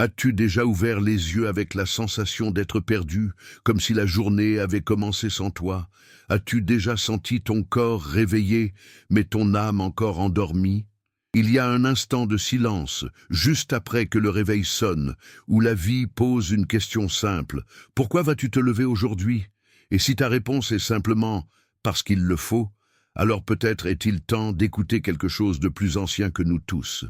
As-tu déjà ouvert les yeux avec la sensation d'être perdu, comme si la journée avait commencé sans toi? As-tu déjà senti ton corps réveillé, mais ton âme encore endormie? Il y a un instant de silence, juste après que le réveil sonne, où la vie pose une question simple. Pourquoi vas-tu te lever aujourd'hui? Et si ta réponse est simplement « parce qu'il le faut », alors peut-être est-il temps d'écouter quelque chose de plus ancien que nous tous.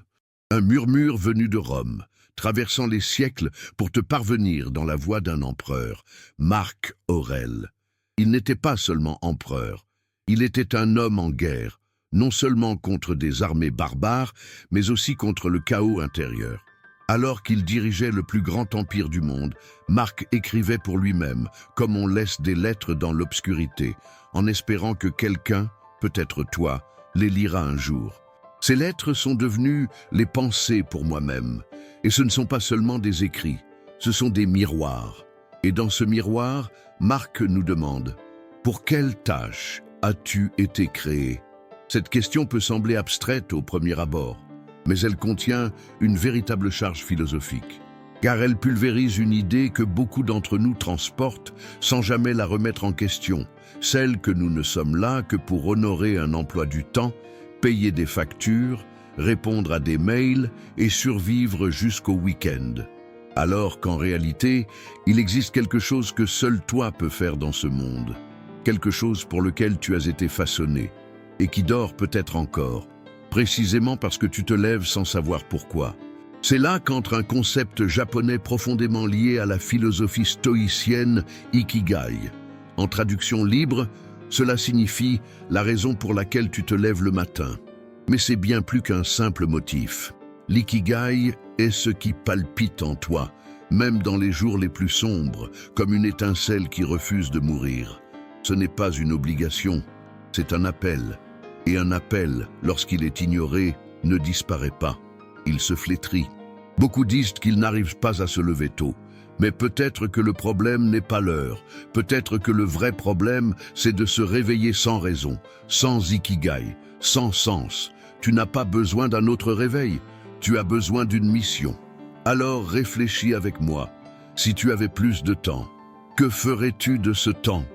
Un murmure venu de Rome, traversant les siècles pour te parvenir dans la voix d'un empereur, Marc Aurèle. Il n'était pas seulement empereur, il était un homme en guerre, non seulement contre des armées barbares, mais aussi contre le chaos intérieur. Alors qu'il dirigeait le plus grand empire du monde, Marc écrivait pour lui-même, comme on laisse des lettres dans l'obscurité, en espérant que quelqu'un, peut-être toi, les lira un jour. Ces lettres sont devenues les pensées pour moi-même, et ce ne sont pas seulement des écrits, ce sont des miroirs. Et dans ce miroir, Marc nous demande « Pour quelle tâche as-tu été créé ?» Cette question peut sembler abstraite au premier abord, mais elle contient une véritable charge philosophique, car elle pulvérise une idée que beaucoup d'entre nous transportent sans jamais la remettre en question, celle que nous ne sommes là que pour honorer un emploi du temps, payer des factures, répondre à des mails et survivre jusqu'au week-end. Alors qu'en réalité, il existe quelque chose que seul toi peux faire dans ce monde, quelque chose pour lequel tu as été façonné, et qui dort peut-être encore, précisément parce que tu te lèves sans savoir pourquoi. C'est là qu'entre un concept japonais profondément lié à la philosophie stoïcienne Ikigai. En traduction libre, cela signifie la raison pour laquelle tu te lèves le matin. Mais c'est bien plus qu'un simple motif. L'ikigai est ce qui palpite en toi, même dans les jours les plus sombres, comme une étincelle qui refuse de mourir. Ce n'est pas une obligation, c'est un appel. Et un appel, lorsqu'il est ignoré, ne disparaît pas. Il se flétrit. Beaucoup disent qu'ils n'arrivent pas à se lever tôt. Mais peut-être que le problème n'est pas l'heure. Peut-être que le vrai problème, c'est de se réveiller sans raison, sans ikigai, sans sens. Tu n'as pas besoin d'un autre réveil. Tu as besoin d'une mission. Alors réfléchis avec moi. Si tu avais plus de temps, que ferais-tu de ce temps?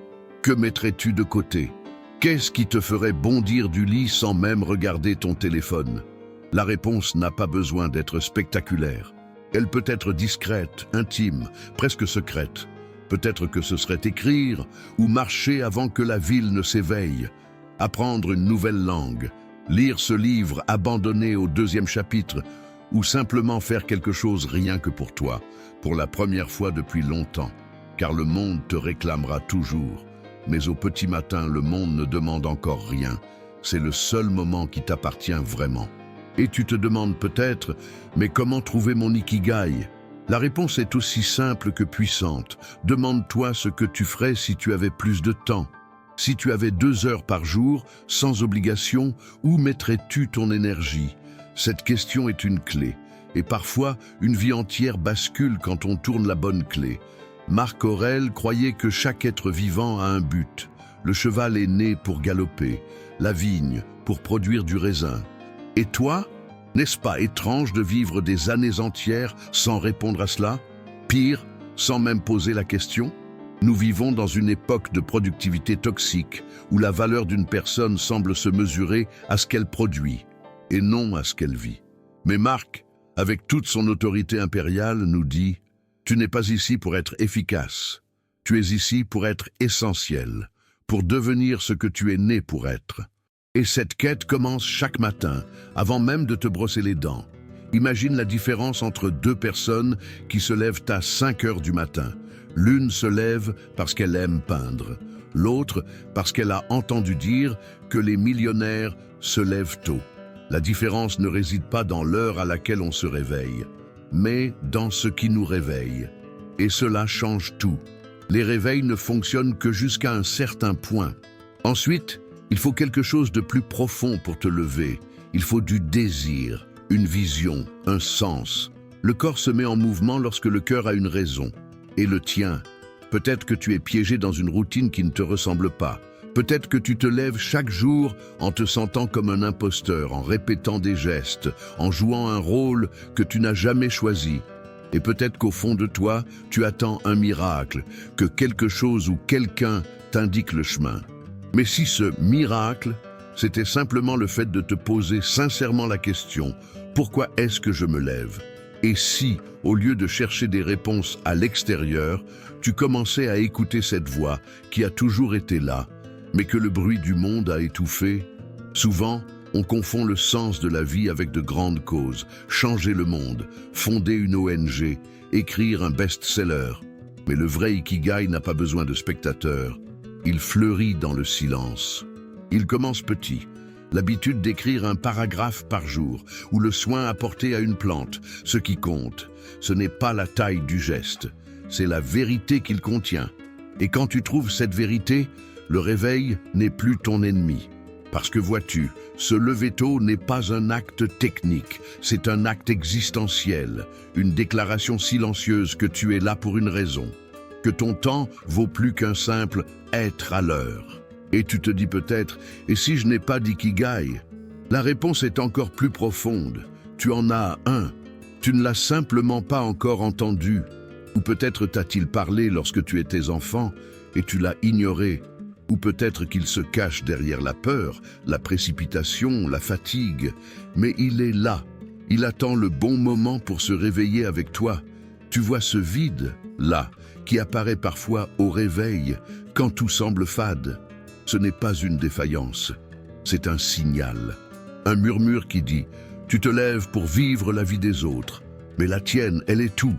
Que mettrais-tu de côté? Qu'est-ce qui te ferait bondir du lit sans même regarder ton téléphone? La réponse n'a pas besoin d'être spectaculaire. Elle peut être discrète, intime, presque secrète. Peut-être que ce serait écrire ou marcher avant que la ville ne s'éveille, apprendre une nouvelle langue, lire ce livre abandonné au 2e chapitre ou simplement faire quelque chose rien que pour toi, pour la première fois depuis longtemps, car le monde te réclamera toujours. Mais au petit matin, le monde ne demande encore rien. C'est le seul moment qui t'appartient vraiment. Et tu te demandes peut-être, mais comment trouver mon ikigai? La réponse est aussi simple que puissante. Demande-toi ce que tu ferais si tu avais plus de temps. Si tu avais 2 heures par jour, sans obligation, où mettrais-tu ton énergie? Cette question est une clé. Et parfois, une vie entière bascule quand on tourne la bonne clé. Marc Aurèle croyait que chaque être vivant a un but. Le cheval est né pour galoper, la vigne pour produire du raisin. Et toi, n'est-ce pas étrange de vivre des années entières sans répondre à cela? Pire, sans même poser la question? Nous vivons dans une époque de productivité toxique, où la valeur d'une personne semble se mesurer à ce qu'elle produit, et non à ce qu'elle vit. Mais Marc, avec toute son autorité impériale, nous dit « Tu n'es pas ici pour être efficace, tu es ici pour être essentiel, pour devenir ce que tu es né pour être. » Et cette quête commence chaque matin, avant même de te brosser les dents. Imagine la différence entre 2 personnes qui se lèvent à 5 heures du matin. L'une se lève parce qu'elle aime peindre, l'autre parce qu'elle a entendu dire que les millionnaires se lèvent tôt. La différence ne réside pas dans l'heure à laquelle on se réveille, mais dans ce qui nous réveille. Et cela change tout. Les réveils ne fonctionnent que jusqu'à un certain point. Ensuite, il faut quelque chose de plus profond pour te lever. Il faut du désir, une vision, un sens. Le corps se met en mouvement lorsque le cœur a une raison. Et le tien. Peut-être que tu es piégé dans une routine qui ne te ressemble pas. Peut-être que tu te lèves chaque jour en te sentant comme un imposteur, en répétant des gestes, en jouant un rôle que tu n'as jamais choisi. Et peut-être qu'au fond de toi, tu attends un miracle, que quelque chose ou quelqu'un t'indique le chemin. Mais si ce miracle, c'était simplement le fait de te poser sincèrement la question « Pourquoi est-ce que je me lève ?» Et si, au lieu de chercher des réponses à l'extérieur, tu commençais à écouter cette voix qui a toujours été là, mais que le bruit du monde a étouffé? Souvent, on confond le sens de la vie avec de grandes causes, changer le monde, fonder une ONG, écrire un best-seller. Mais le vrai Ikigai n'a pas besoin de spectateurs. Il fleurit dans le silence. Il commence petit. L'habitude d'écrire un paragraphe par jour, ou le soin apporté à une plante. Ce qui compte, ce n'est pas la taille du geste, c'est la vérité qu'il contient. Et quand tu trouves cette vérité, le réveil n'est plus ton ennemi. Parce que vois-tu, se lever tôt n'est pas un acte technique, c'est un acte existentiel, une déclaration silencieuse que tu es là pour une raison, que ton temps vaut plus qu'un simple être à l'heure. Et tu te dis peut-être, et si je n'ai pas d'ikigai? La réponse est encore plus profonde. Tu en as un. Tu ne l'as simplement pas encore entendu. Ou peut-être t'a-t-il parlé lorsque tu étais enfant et tu l'as ignoré. Ou peut-être qu'il se cache derrière la peur, la précipitation, la fatigue. Mais il est là. Il attend le bon moment pour se réveiller avec toi. Tu vois ce vide, là, qui apparaît parfois au réveil, quand tout semble fade. Ce n'est pas une défaillance, c'est un signal. Un murmure qui dit « Tu te lèves pour vivre la vie des autres, mais la tienne, elle est tout. »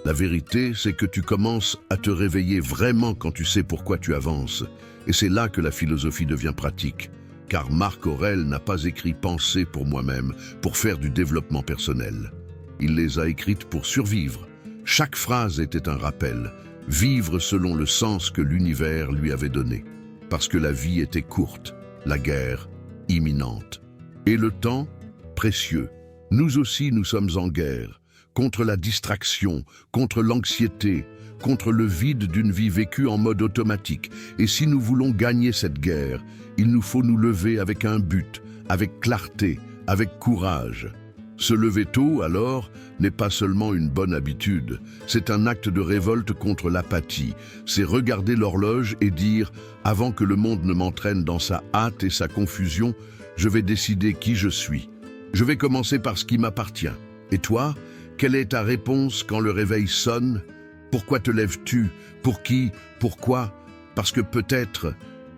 La vérité, c'est que tu commences à te réveiller vraiment quand tu sais pourquoi tu avances. Et c'est là que la philosophie devient pratique. Car Marc Aurèle n'a pas écrit Pensées pour moi-même, pour faire du développement personnel. Il les a écrites pour survivre. Chaque phrase était un rappel, vivre selon le sens que l'univers lui avait donné. Parce que la vie était courte, la guerre imminente. Et le temps, précieux. Nous aussi, nous sommes en guerre, contre la distraction, contre l'anxiété, contre le vide d'une vie vécue en mode automatique. Et si nous voulons gagner cette guerre, il nous faut nous lever avec un but, avec clarté, avec courage. Se lever tôt, alors, n'est pas seulement une bonne habitude, c'est un acte de révolte contre l'apathie. C'est regarder l'horloge et dire « Avant que le monde ne m'entraîne dans sa hâte et sa confusion, je vais décider qui je suis. Je vais commencer par ce qui m'appartient. Et toi, quelle est ta réponse quand le réveil sonne? Pourquoi te lèves-tu? Pour qui? Pourquoi? Parce que peut-être,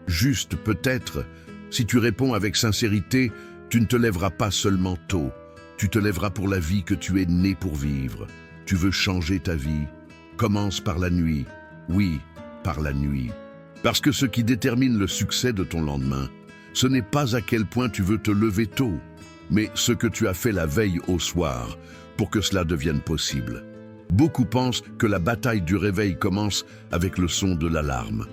juste peut-être, si tu réponds avec sincérité, tu ne te lèveras pas seulement tôt. Tu te lèveras pour la vie que tu es né pour vivre. Tu veux changer ta vie. Commence par la nuit. Oui, par la nuit. Parce que ce qui détermine le succès de ton lendemain, ce n'est pas à quel point tu veux te lever tôt, mais ce que tu as fait la veille au soir pour que cela devienne possible. Beaucoup pensent que la bataille du réveil commence avec le son de l'alarme,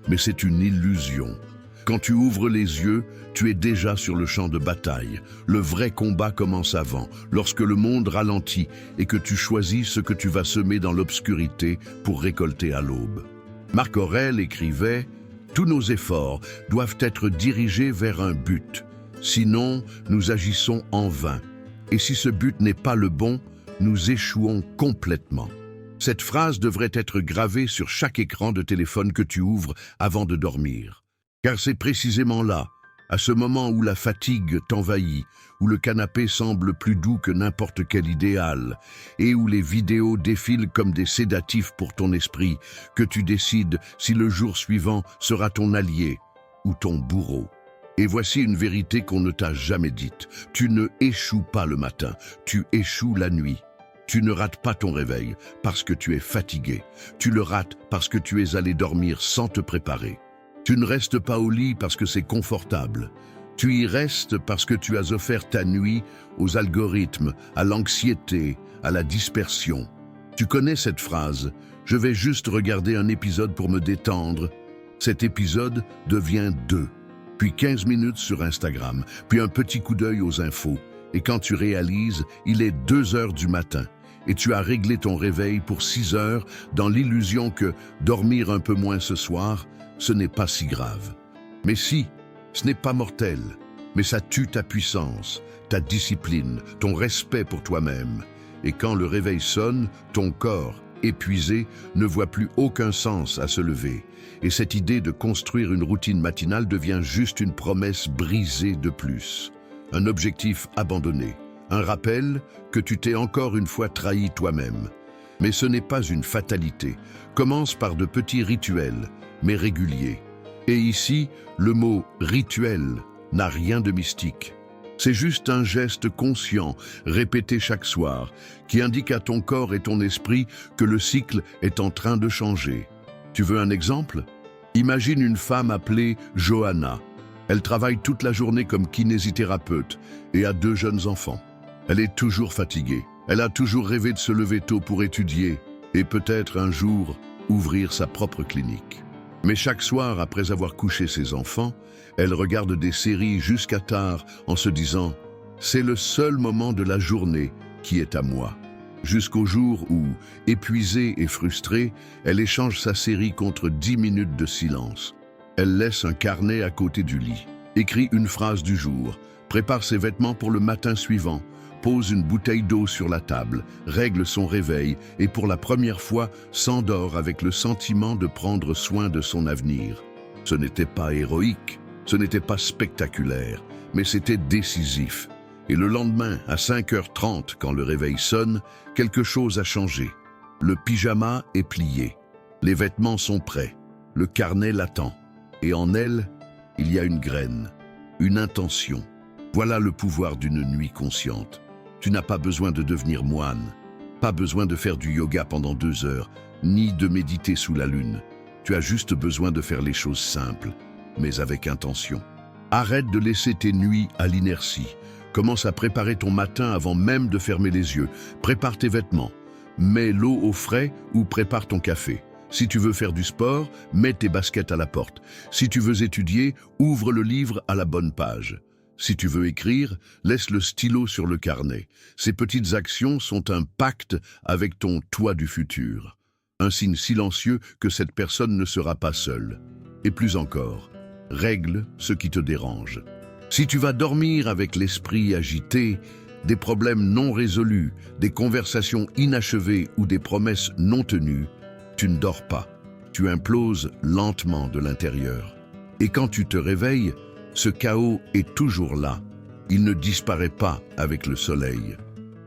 mais c'est une illusion. Quand tu ouvres les yeux, tu es déjà sur le champ de bataille. Le vrai combat commence avant, lorsque le monde ralentit et que tu choisis ce que tu vas semer dans l'obscurité pour récolter à l'aube. Marc Aurèle écrivait « Tous nos efforts doivent être dirigés vers un but. Sinon, nous agissons en vain. Et si ce but n'est pas le bon, nous échouons complètement. » Cette phrase devrait être gravée sur chaque écran de téléphone que tu ouvres avant de dormir. Car c'est précisément là, à ce moment où la fatigue t'envahit, où le canapé semble plus doux que n'importe quel idéal, et où les vidéos défilent comme des sédatifs pour ton esprit, que tu décides si le jour suivant sera ton allié ou ton bourreau. Et voici une vérité qu'on ne t'a jamais dite. Tu ne échoues pas le matin, tu échoues la nuit. Tu ne rates pas ton réveil parce que tu es fatigué. Tu le rates parce que tu es allé dormir sans te préparer. Tu ne restes pas au lit parce que c'est confortable. Tu y restes parce que tu as offert ta nuit aux algorithmes, à l'anxiété, à la dispersion. Tu connais cette phrase « Je vais juste regarder un épisode pour me détendre ». Cet épisode devient 2, puis 15 minutes sur Instagram, puis un petit coup d'œil aux infos. Et quand tu réalises, il est 2 heures du matin. Et tu as réglé ton réveil pour 6 heures dans l'illusion que dormir un peu moins ce soir, ce n'est pas si grave. Mais si, ce n'est pas mortel, mais ça tue ta puissance, ta discipline, ton respect pour toi-même. Et quand le réveil sonne, ton corps, épuisé, ne voit plus aucun sens à se lever. Et cette idée de construire une routine matinale devient juste une promesse brisée de plus. Un objectif abandonné. Un rappel que tu t'es encore une fois trahi toi-même. Mais ce n'est pas une fatalité. Commence par de petits rituels, mais réguliers. Et ici, le mot « rituel » n'a rien de mystique. C'est juste un geste conscient, répété chaque soir, qui indique à ton corps et ton esprit que le cycle est en train de changer. Tu veux un exemple? Imagine une femme appelée Johanna. Elle travaille toute la journée comme kinésithérapeute et a 2 jeunes enfants. Elle est toujours fatiguée. Elle a toujours rêvé de se lever tôt pour étudier et peut-être un jour ouvrir sa propre clinique. Mais chaque soir, après avoir couché ses enfants, elle regarde des séries jusqu'à tard en se disant « C'est le seul moment de la journée qui est à moi ». Jusqu'au jour où, épuisée et frustrée, elle échange sa série contre 10 minutes de silence. Elle laisse un carnet à côté du lit, écrit une phrase du jour, prépare ses vêtements pour le matin suivant, pose une bouteille d'eau sur la table, règle son réveil et pour la première fois s'endort avec le sentiment de prendre soin de son avenir. Ce n'était pas héroïque, ce n'était pas spectaculaire, mais c'était décisif. Et le lendemain, à 5h30, quand le réveil sonne, quelque chose a changé. Le pyjama est plié, les vêtements sont prêts, le carnet l'attend. Et en elle, il y a une graine, une intention. Voilà le pouvoir d'une nuit consciente. Tu n'as pas besoin de devenir moine, pas besoin de faire du yoga pendant 2 heures, ni de méditer sous la lune. Tu as juste besoin de faire les choses simples, mais avec intention. Arrête de laisser tes nuits à l'inertie. Commence à préparer ton matin avant même de fermer les yeux. Prépare tes vêtements, mets l'eau au frais ou prépare ton café. Si tu veux faire du sport, mets tes baskets à la porte. Si tu veux étudier, ouvre le livre à la bonne page. Si tu veux écrire, laisse le stylo sur le carnet. Ces petites actions sont un pacte avec ton toi du futur. Un signe silencieux que cette personne ne sera pas seule. Et plus encore, règle ce qui te dérange. Si tu vas dormir avec l'esprit agité, des problèmes non résolus, des conversations inachevées ou des promesses non tenues, tu ne dors pas. Tu imploses lentement de l'intérieur. Et quand tu te réveilles, ce chaos est toujours là. Il ne disparaît pas avec le soleil.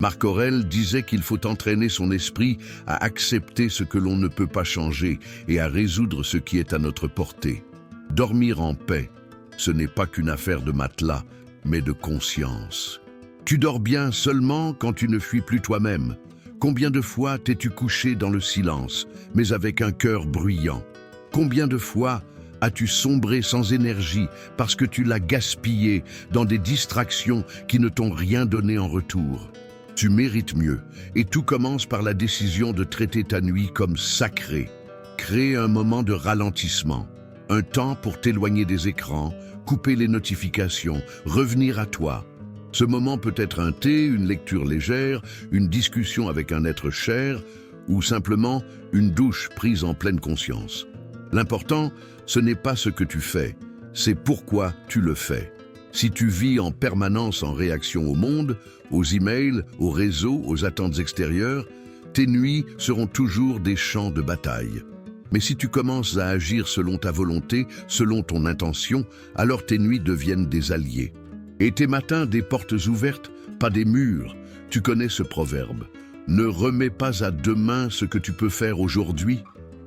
Marc Aurèle disait qu'il faut entraîner son esprit à accepter ce que l'on ne peut pas changer et à résoudre ce qui est à notre portée. Dormir en paix, ce n'est pas qu'une affaire de matelas, mais de conscience. Tu dors bien seulement quand tu ne fuis plus toi-même. Combien de fois t'es-tu couché dans le silence, mais avec un cœur bruyant? Combien de fois as-tu sombré sans énergie parce que tu l'as gaspillé dans des distractions qui ne t'ont rien donné en retour? Tu mérites mieux, et tout commence par la décision de traiter ta nuit comme sacrée. Crée un moment de ralentissement, un temps pour t'éloigner des écrans, couper les notifications, revenir à toi. Ce moment peut être un thé, une lecture légère, une discussion avec un être cher, ou simplement une douche prise en pleine conscience. L'important, ce n'est pas ce que tu fais, c'est pourquoi tu le fais. Si tu vis en permanence en réaction au monde, aux emails, aux réseaux, aux attentes extérieures, tes nuits seront toujours des champs de bataille. Mais si tu commences à agir selon ta volonté, selon ton intention, alors tes nuits deviennent des alliés. Et tes matins des portes ouvertes, pas des murs. Tu connais ce proverbe. Ne remets pas à demain ce que tu peux faire aujourd'hui.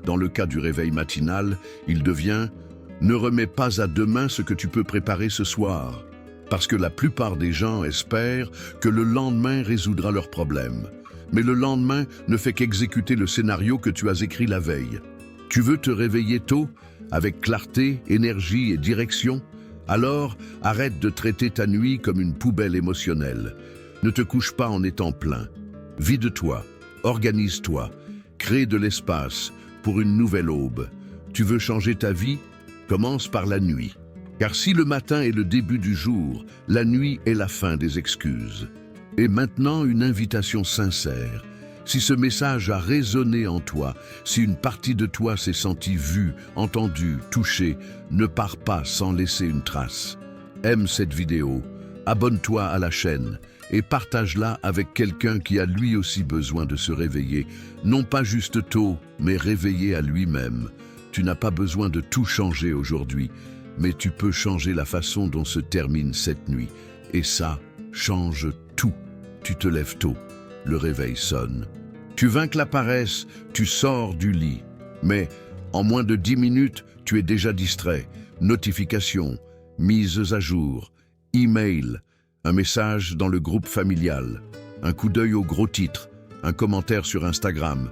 Dans le cas du réveil matinal, il devient « Ne remets pas à demain ce que tu peux préparer ce soir ». Parce que la plupart des gens espèrent que le lendemain résoudra leurs problèmes. Mais le lendemain ne fait qu'exécuter le scénario que tu as écrit la veille. Tu veux te réveiller tôt, avec clarté, énergie et direction? Alors, arrête de traiter ta nuit comme une poubelle émotionnelle. Ne te couche pas en étant plein. Vide-toi, organise-toi, crée de l'espace pour une nouvelle aube. Tu veux changer ta vie? Commence par la nuit. Car si le matin est le début du jour, la nuit est la fin des excuses. Et maintenant, une invitation sincère. Si ce message a résonné en toi, si une partie de toi s'est sentie vue, entendue, touchée, ne pars pas sans laisser une trace. Aime cette vidéo, abonne-toi à la chaîne et partage-la avec quelqu'un qui a lui aussi besoin de se réveiller. Non pas juste tôt, mais réveillé à lui-même. Tu n'as pas besoin de tout changer aujourd'hui, mais tu peux changer la façon dont se termine cette nuit. Et ça change tout. Tu te lèves tôt, le réveil sonne. Tu vaincres la paresse, tu sors du lit. Mais en moins de 10 minutes, tu es déjà distrait. Notifications, mises à jour, email, un message dans le groupe familial, un coup d'œil au gros titre, un commentaire sur Instagram.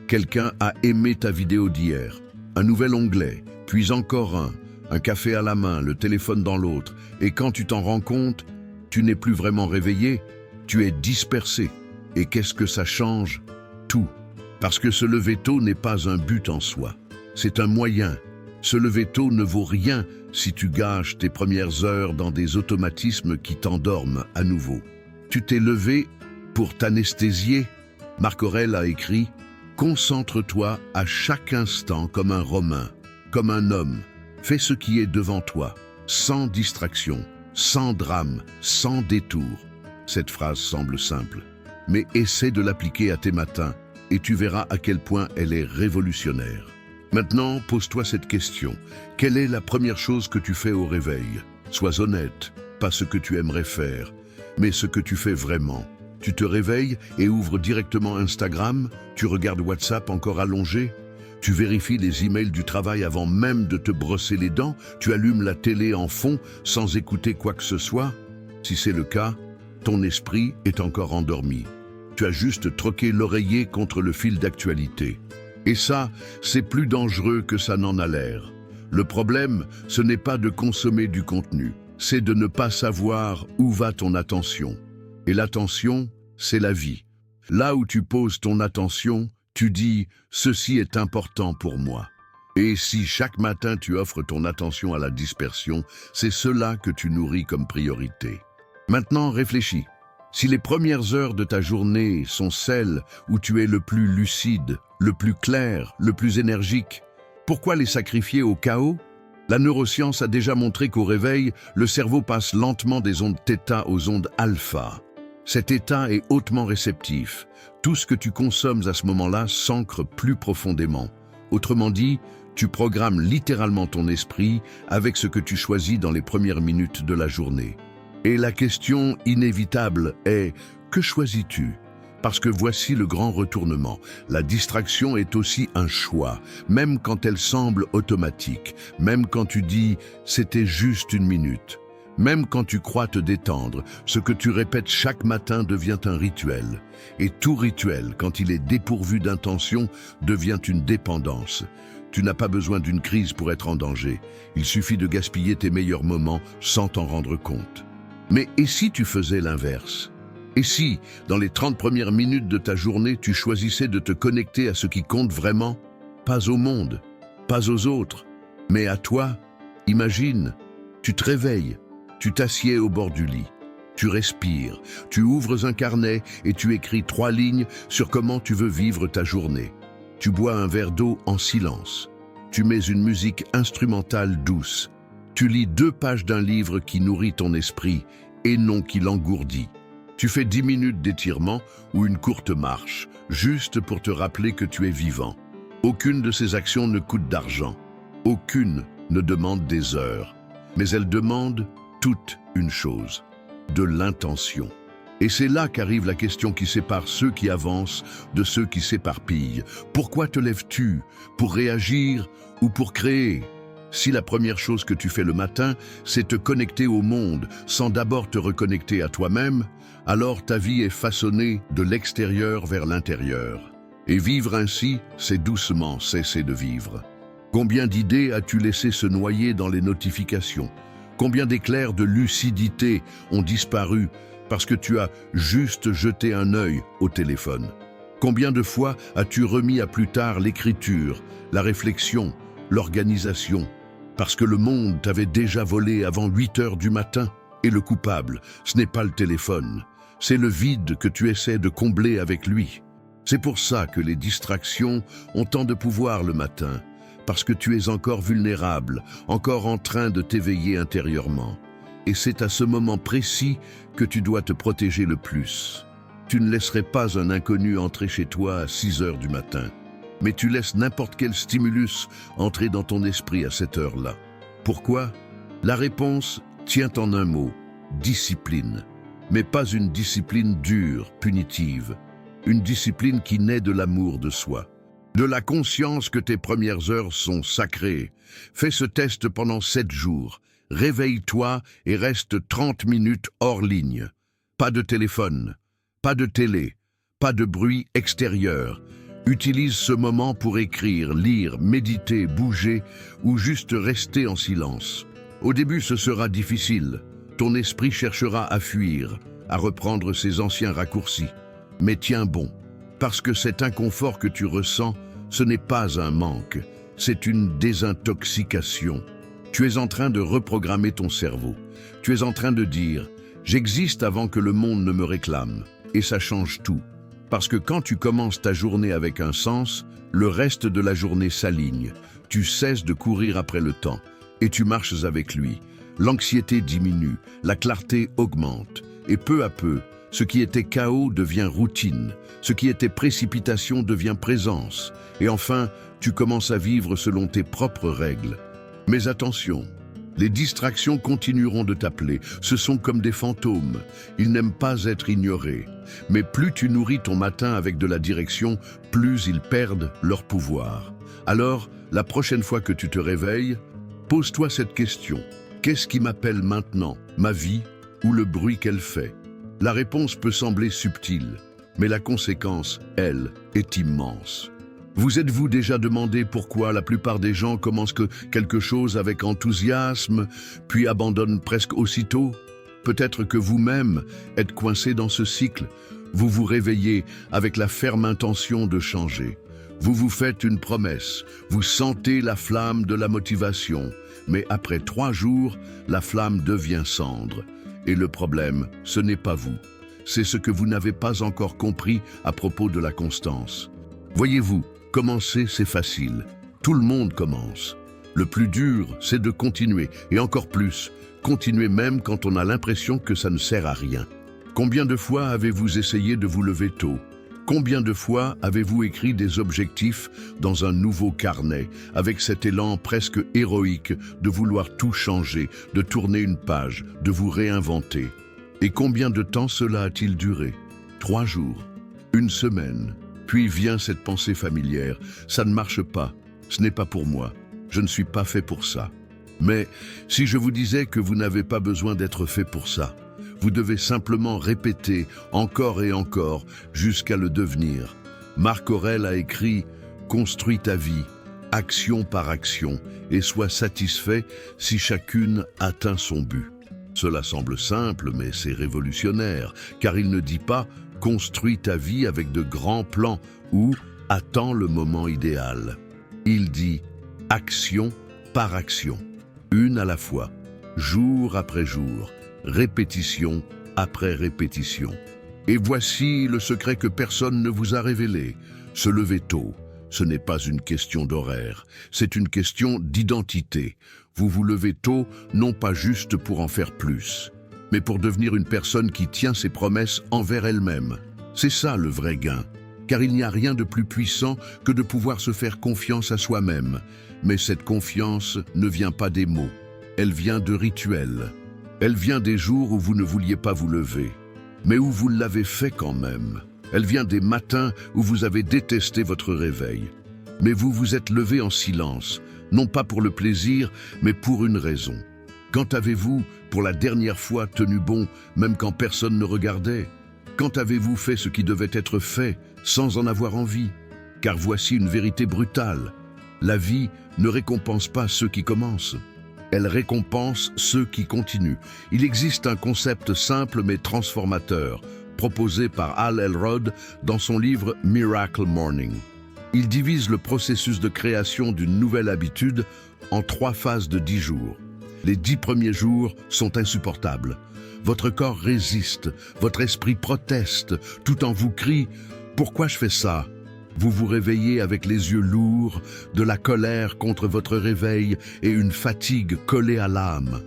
Quelqu'un a aimé ta vidéo d'hier. Un nouvel onglet, puis encore un café à la main, le téléphone dans l'autre. Et quand tu t'en rends compte, tu n'es plus vraiment réveillé, tu es dispersé. Et qu'est-ce que ça change? Tout. Parce que se lever tôt n'est pas un but en soi. C'est un moyen. Se lever tôt ne vaut rien si tu gâches tes premières heures dans des automatismes qui t'endorment à nouveau. Tu t'es levé pour t'anesthésier. Marc Aurèle a écrit « Concentre-toi à chaque instant comme un Romain, comme un homme. Fais ce qui est devant toi, sans distraction, sans drame, sans détour. » Cette phrase semble simple, mais essaie de l'appliquer à tes matins et tu verras à quel point elle est révolutionnaire. Maintenant, pose-toi cette question. Quelle est la première chose que tu fais au réveil? Sois honnête, pas ce que tu aimerais faire, mais ce que tu fais vraiment. Tu te réveilles et ouvres directement Instagram, tu regardes WhatsApp encore allongé, tu vérifies les emails du travail avant même de te brosser les dents, tu allumes la télé en fond sans écouter quoi que ce soit. Si c'est le cas, ton esprit est encore endormi. Tu as juste troqué l'oreiller contre le fil d'actualité. Et ça, c'est plus dangereux que ça n'en a l'air. Le problème, ce n'est pas de consommer du contenu, c'est de ne pas savoir où va ton attention. Et l'attention, c'est la vie. Là où tu poses ton attention, tu dis « ceci est important pour moi ». Et si chaque matin tu offres ton attention à la dispersion, c'est cela que tu nourris comme priorité. Maintenant, réfléchis. Si les premières heures de ta journée sont celles où tu es le plus lucide, le plus clair, le plus énergique, pourquoi les sacrifier au chaos? La neuroscience a déjà montré qu'au réveil, le cerveau passe lentement des ondes θ aux ondes alpha. Cet état est hautement réceptif. Tout ce que tu consommes à ce moment-là s'ancre plus profondément. Autrement dit, tu programmes littéralement ton esprit avec ce que tu choisis dans les premières minutes de la journée. Et la question inévitable est, que choisis-tu? Parce que voici le grand retournement. La distraction est aussi un choix, même quand elle semble automatique, même quand tu dis « c'était juste une minute ». Même quand tu crois te détendre, ce que tu répètes chaque matin devient un rituel. Et tout rituel, quand il est dépourvu d'intention, devient une dépendance. Tu n'as pas besoin d'une crise pour être en danger. Il suffit de gaspiller tes meilleurs moments sans t'en rendre compte. Mais et si tu faisais l'inverse? Et si, dans les 30 premières minutes de ta journée, tu choisissais de te connecter à ce qui compte vraiment? Pas au monde, pas aux autres, mais à toi. Imagine, tu te réveilles. Tu t'assieds au bord du lit, tu respires, tu ouvres un carnet et tu écris 3 lignes sur comment tu veux vivre ta journée. Tu bois un verre d'eau en silence. Tu mets une musique instrumentale douce. Tu lis 2 pages d'un livre qui nourrit ton esprit et non qui l'engourdit. Tu fais 10 minutes d'étirement ou une courte marche, juste pour te rappeler que tu es vivant. Aucune de ces actions ne coûte d'argent. Aucune ne demande des heures. Mais elle demande toute une chose, de l'intention. Et c'est là qu'arrive la question qui sépare ceux qui avancent de ceux qui s'éparpillent. Pourquoi te lèves-tu? Pour réagir ou pour créer? Si la première chose que tu fais le matin, c'est te connecter au monde sans d'abord te reconnecter à toi-même, alors ta vie est façonnée de l'extérieur vers l'intérieur. Et vivre ainsi, c'est doucement cesser de vivre. Combien d'idées as-tu laissé se noyer dans les notifications? Combien d'éclairs de lucidité ont disparu parce que tu as juste jeté un œil au téléphone? Combien de fois as-tu remis à plus tard l'écriture, la réflexion, l'organisation, parce que le monde t'avait déjà volé avant 8 heures du matin? Et le coupable, ce n'est pas le téléphone, c'est le vide que tu essaies de combler avec lui. C'est pour ça que les distractions ont tant de pouvoir le matin, parce que tu es encore vulnérable, encore en train de t'éveiller intérieurement. Et c'est à ce moment précis que tu dois te protéger le plus. Tu ne laisserais pas un inconnu entrer chez toi à 6 heures du matin, mais tu laisses n'importe quel stimulus entrer dans ton esprit à cette heure-là. Pourquoi? La réponse tient en un mot: discipline. Mais pas une discipline dure, punitive. Une discipline qui naît de l'amour de soi. De la conscience que tes premières heures sont sacrées. Fais ce test pendant 7 jours. Réveille-toi et reste 30 minutes hors ligne. Pas de téléphone, pas de télé, pas de bruit extérieur. Utilise ce moment pour écrire, lire, méditer, bouger ou juste rester en silence. Au début, ce sera difficile. Ton esprit cherchera à fuir, à reprendre ses anciens raccourcis. Mais tiens bon, parce que cet inconfort que tu ressens, ce n'est pas un manque, c'est une désintoxication. Tu es en train de reprogrammer ton cerveau. Tu es en train de dire « J'existe avant que le monde ne me réclame ». Et ça change tout. Parce que quand tu commences ta journée avec un sens, le reste de la journée s'aligne. Tu cesses de courir après le temps et tu marches avec lui. L'anxiété diminue, la clarté augmente. Et peu à peu, ce qui était chaos devient routine. Ce qui était précipitation devient présence. Et enfin, tu commences à vivre selon tes propres règles. Mais attention, les distractions continueront de t'appeler. Ce sont comme des fantômes. Ils n'aiment pas être ignorés. Mais plus tu nourris ton matin avec de la direction, plus ils perdent leur pouvoir. Alors, la prochaine fois que tu te réveilles, pose-toi cette question. Qu'est-ce qui m'appelle maintenant, ma vie ou le bruit qu'elle fait? La réponse peut sembler subtile, mais la conséquence, elle, est immense. Vous êtes-vous déjà demandé pourquoi la plupart des gens commencent quelque chose avec enthousiasme, puis abandonnent presque aussitôt? Peut-être que vous-même êtes coincé dans ce cycle. Vous vous réveillez avec la ferme intention de changer. Vous vous faites une promesse, vous sentez la flamme de la motivation, mais après 3 jours, la flamme devient cendre. Et le problème, ce n'est pas vous. C'est ce que vous n'avez pas encore compris à propos de la constance. Voyez-vous, commencer, c'est facile. Tout le monde commence. Le plus dur, c'est de continuer, et encore plus, continuer même quand on a l'impression que ça ne sert à rien. Combien de fois avez-vous essayé de vous lever tôt? Combien de fois avez-vous écrit des objectifs dans un nouveau carnet, avec cet élan presque héroïque de vouloir tout changer, de tourner une page, de vous réinventer? Et combien de temps cela a-t-il duré? 3 jours, 1 semaine. Puis vient cette pensée familière, ça ne marche pas, ce n'est pas pour moi, je ne suis pas fait pour ça. Mais si je vous disais que vous n'avez pas besoin d'être fait pour ça, vous devez simplement répéter encore et encore jusqu'à le devenir. Marc Aurèle a écrit « Construis ta vie, action par action, et sois satisfait si chacune atteint son but. » Cela semble simple, mais c'est révolutionnaire, car il ne dit pas « Construis ta vie avec de grands plans » ou « Attends le moment idéal ». Il dit « Action par action, une à la fois, jour après jour, répétition après répétition. Et voici le secret que personne ne vous a révélé. Se lever tôt, ce n'est pas une question d'horaire, c'est une question d'identité. Vous vous levez tôt, non pas juste pour en faire plus, mais pour devenir une personne qui tient ses promesses envers elle-même. C'est ça le vrai gain, car il n'y a rien de plus puissant que de pouvoir se faire confiance à soi-même. Mais cette confiance ne vient pas des mots, elle vient de rituels. Elle vient des jours où vous ne vouliez pas vous lever, mais où vous l'avez fait quand même. Elle vient des matins où vous avez détesté votre réveil. Mais vous vous êtes levé en silence, non pas pour le plaisir, mais pour une raison. Quand avez-vous, pour la dernière fois, tenu bon, même quand personne ne regardait? Quand avez-vous fait ce qui devait être fait, sans en avoir envie? Car voici une vérité brutale. La vie ne récompense pas ceux qui commencent. Elle récompense ceux qui continuent. Il existe un concept simple mais transformateur, proposé par Hal Elrod dans son livre Miracle Morning. Il divise le processus de création d'une nouvelle habitude en 3 phases de 10 jours. Les 10 premiers jours sont insupportables. Votre corps résiste, votre esprit proteste, tout en vous crie « Pourquoi je fais ça ?» Vous vous réveillez avec les yeux lourds, de la colère contre votre réveil et une fatigue collée à l'âme.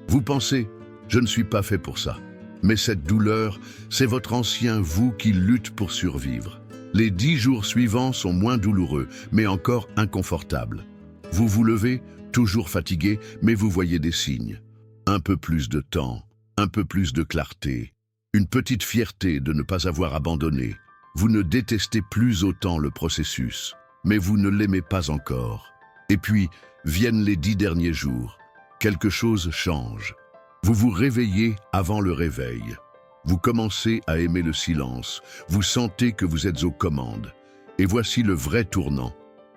Vous pensez « Je ne suis pas fait pour ça. Mais cette douleur, c'est votre ancien vous qui lutte pour survivre. Les 10 jours suivants sont moins douloureux, mais encore inconfortables. Vous vous levez, toujours fatigué, mais vous voyez des signes. Un peu plus de temps, un peu plus de clarté, une petite fierté de ne pas avoir abandonné. Vous ne détestez plus autant le processus, mais vous ne l'aimez pas encore. Et puis, viennent les 10 derniers jours. Quelque chose change. Vous vous réveillez avant le réveil. Vous commencez à aimer le silence. Vous sentez que vous êtes aux commandes. Et voici le vrai tournant.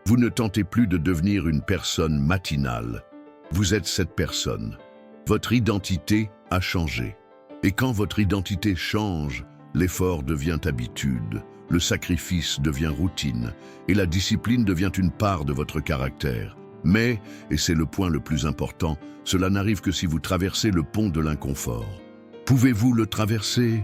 Vous ne tentez plus de devenir une personne matinale. Vous êtes cette personne. Votre identité a changé. Et quand votre identité change, l'effort devient habitude, le sacrifice devient routine, et la discipline devient une part de votre caractère. Mais, et c'est le point le plus important, cela n'arrive que si vous traversez le pont de l'inconfort. Pouvez-vous le traverser?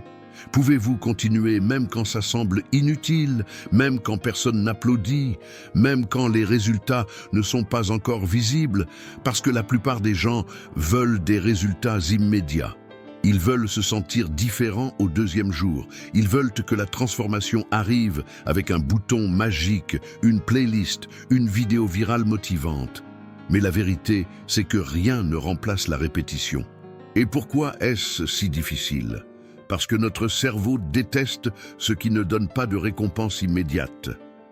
Pouvez-vous continuer même quand ça semble inutile, même quand personne n'applaudit, même quand les résultats ne sont pas encore visibles? Parce que la plupart des gens veulent des résultats immédiats. Ils veulent se sentir différents au 2e jour. Ils veulent que la transformation arrive avec un bouton magique, une playlist, une vidéo virale motivante. Mais la vérité, c'est que rien ne remplace la répétition. Et pourquoi est-ce si difficile? Parce que notre cerveau déteste ce qui ne donne pas de récompense immédiate.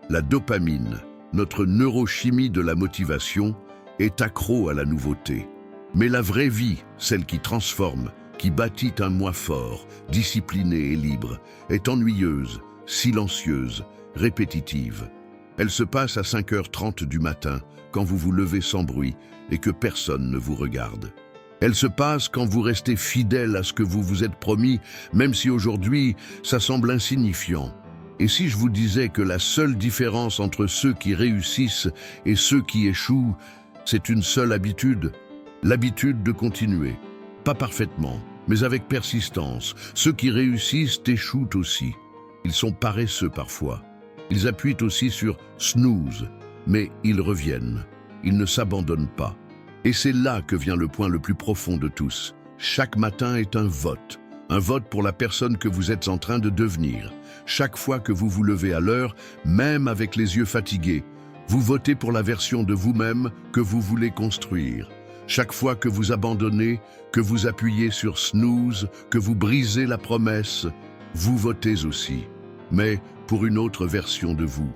La dopamine, notre neurochimie de la motivation, est accro à la nouveauté. Mais la vraie vie, celle qui transforme, qui bâtit un moi fort, discipliné et libre, est ennuyeuse, silencieuse, répétitive. Elle se passe à 5h30 du matin, quand vous vous levez sans bruit et que personne ne vous regarde. Elle se passe quand vous restez fidèle à ce que vous vous êtes promis, même si aujourd'hui, ça semble insignifiant. Et si je vous disais que la seule différence entre ceux qui réussissent et ceux qui échouent, c'est une seule habitude, l'habitude de continuer. Pas parfaitement, mais avec persistance. Ceux qui réussissent échouent aussi. Ils sont paresseux parfois. Ils appuient aussi sur snooze, mais ils reviennent. Ils ne s'abandonnent pas. Et c'est là que vient le point le plus profond de tous. Chaque matin est un vote pour la personne que vous êtes en train de devenir. Chaque fois que vous vous levez à l'heure, même avec les yeux fatigués, vous votez pour la version de vous-même que vous voulez construire. Chaque fois que vous abandonnez, que vous appuyez sur snooze, que vous brisez la promesse, vous votez aussi, mais pour une autre version de vous.